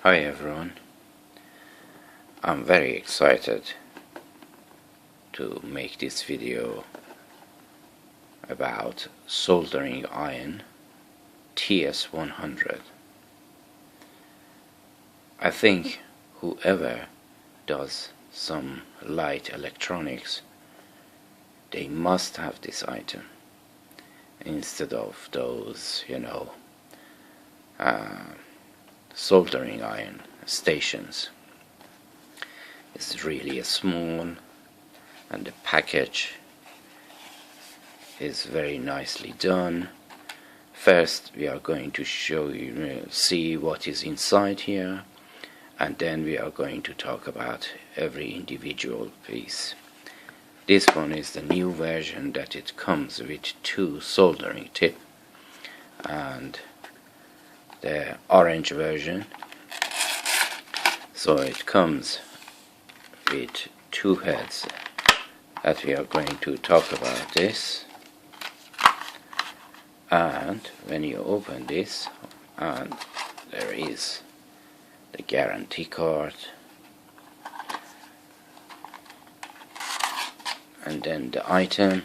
Hi everyone, I'm very excited to make this video about soldering iron TS100. I think whoever does some light electronics, they must have this item instead of those, soldering iron stations. It's really small and the package is very nicely done. First we are going to see what is inside here, and then we are going to talk about every individual piece. This one is the new version that it comes with 2 soldering tip, and the orange version, so it comes with 2 heads that we are going to talk about this. And when you open this, and there is the guarantee card, and then the item,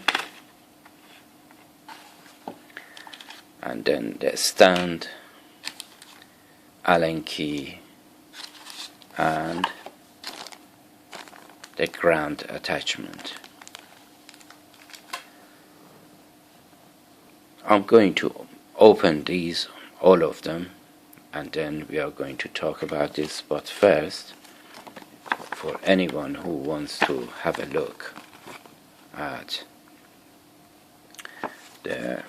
and then the stand, Allen key, and the ground attachment. I'm going to open these, all of them, and then we are going to talk about this. But first, for anyone who wants to have a look at the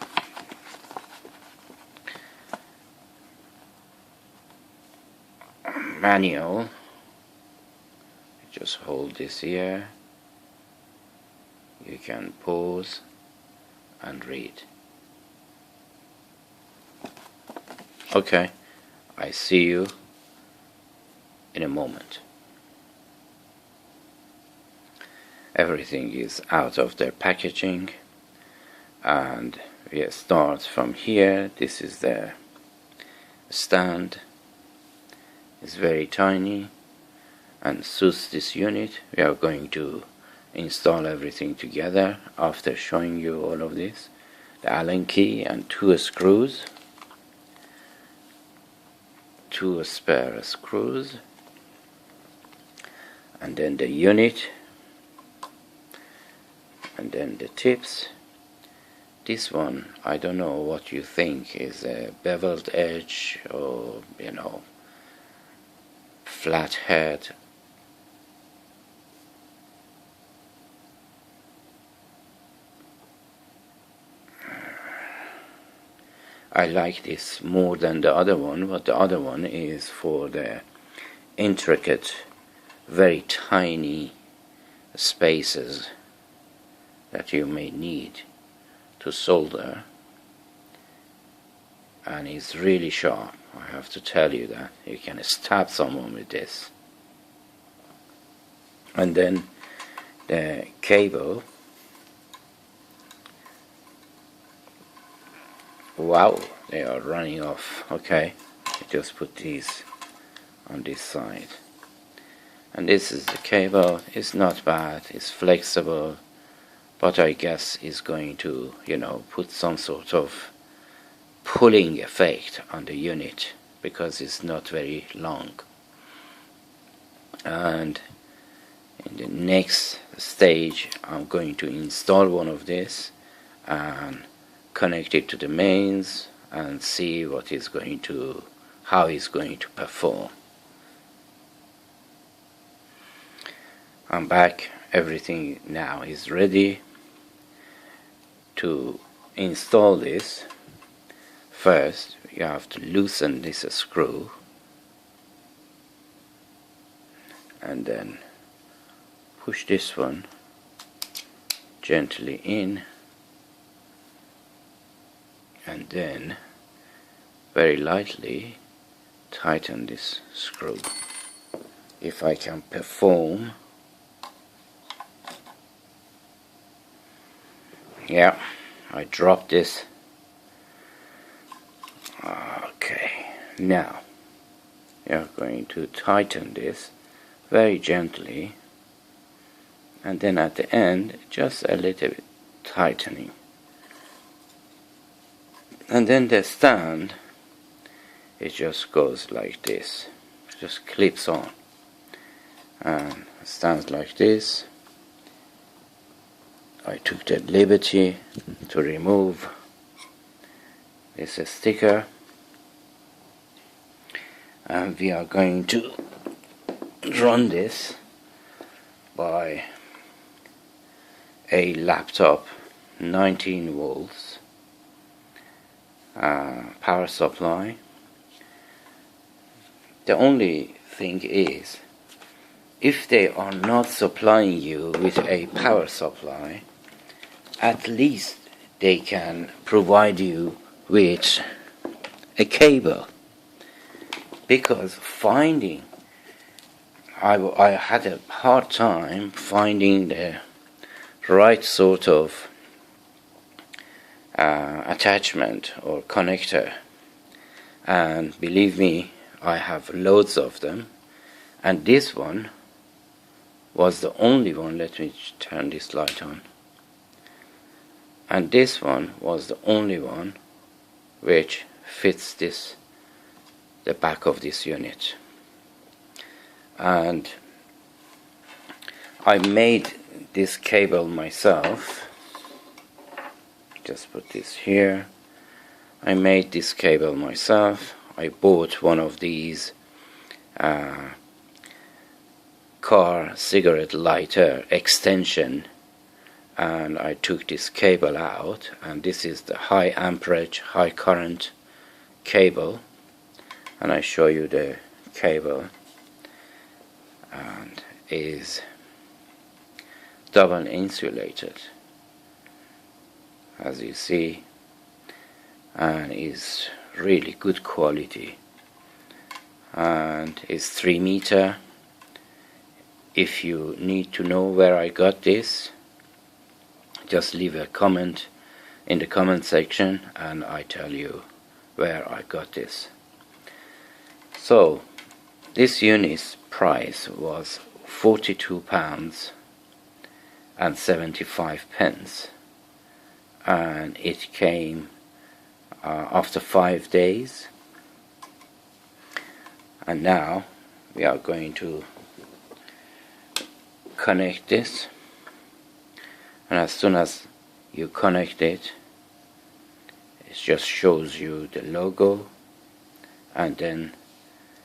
manual, just hold this here, you can pause and read. Okay, I see you in a moment. Everything is out of their packaging, and we start from here. This is the stand. It's very tiny and suits this unit. We are going to install everything together after showing you all of this. The Allen key and 2 screws, 2 spare screws, and then the unit, and then the tips. This one, I don't know what you think, is a beveled edge or flat head. I like this more than the other one, but the other one is for the intricate, very tiny spaces that you may need to solder, and it's really sharp. I have to tell you that you can stab someone with this. And then the cable. Wow, they are running off. Okay, just put these on this side, and this is the cable. It's not bad, it's flexible, but I guess it's going to put some sort of pulling effect on the unit because it's not very long. And in the next stage I'm going to install one of this and connect it to the mains and see how it's going to perform. I'm back. Everything now is ready to install this. First you have to loosen this screw and then push this one gently in, and then very lightly tighten this screw. If I can perform, yeah, I dropped this. Okay, now we are going to tighten this very gently, and then at the end just a little bit tightening, and then the stand, it just goes like this, just clips on and stands like this. I took the liberty to remove this sticker, and we are going to run this by a laptop 19 volts power supply. The only thing is, if they are not supplying you with a power supply, at least they can provide you with a cable, because finding, I had a hard time finding the right sort of attachment or connector, and believe me, I have loads of them, and this one was the only one. Let me turn this light on. And this one was the only one which fits this, the back of this unit. And I made this cable myself. Just put this here. I made this cable myself. I bought one of these car cigarette lighter extension, and I took this cable out, and this is the high amperage, high current cable, and I show you the cable, and is double insulated, as you see, and is really good quality, and is 3 meter. If you need to know where I got this, just leave a comment in the comment section and I tell you where I got this. So this unit's price was £42 and 75 pence, and it came after 5 days, and now we are going to connect this, and as soon as you connect it, it just shows you the logo and then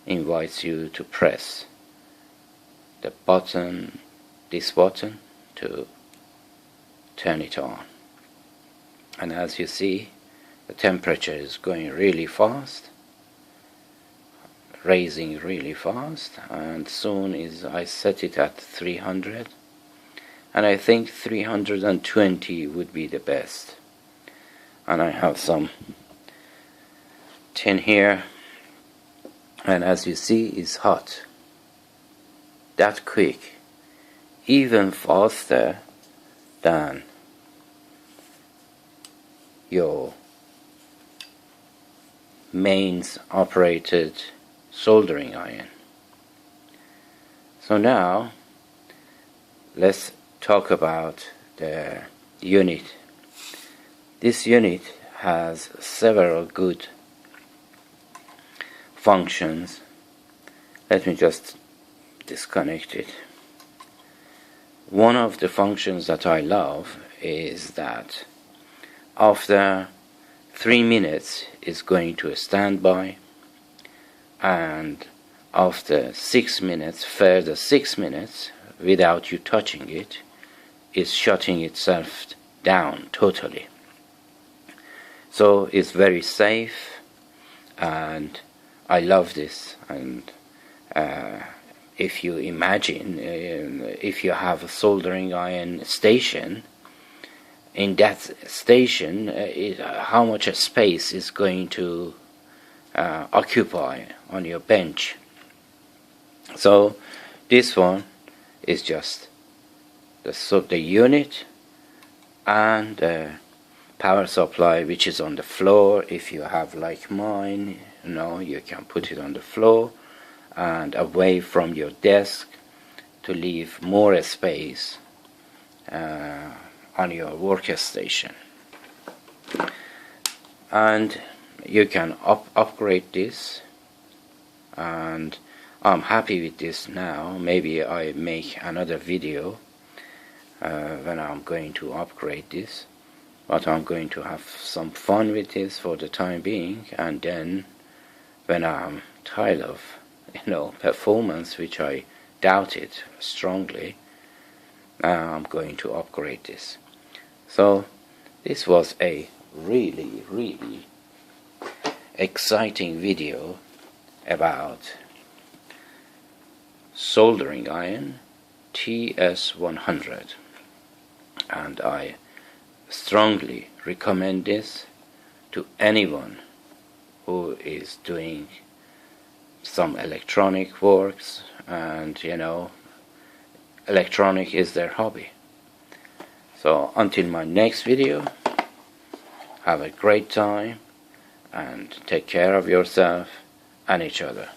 invites you to press the button, this button, to turn it on. And as you see, the temperature is going really fast, raising really fast, and soon is I set it at 300, and I think 320 would be the best. And I have some tin here, and as you see, it's hot that quick, even faster than your mains operated soldering iron. So now let's talk about the unit. This unit has several good functions. Let me just disconnect it. One of the functions that I love is that after 3 minutes it's going to a standby, and after 6 minutes, further 6 minutes, without you touching it, it's shutting itself down totally. So it's very safe, and I love this. And if you imagine, if you have a soldering iron station, in that station, how much space is going to occupy on your bench. So this one is just the unit and the power supply, which is on the floor. If you have like mine, you can put it on the floor, and away from your desk to leave more space on your workstation. And you can upgrade this, and I'm happy with this now. Maybe I make another video when I'm going to upgrade this, but I'm going to have some fun with this for the time being, and then when I'm tired of performance, which I doubt it strongly, I'm going to upgrade this. So this was a really exciting video about soldering iron TS100, and I strongly recommend this to anyone who is doing some electronic works, and electronic is their hobby. So until my next video, have a great time and take care of yourself and each other.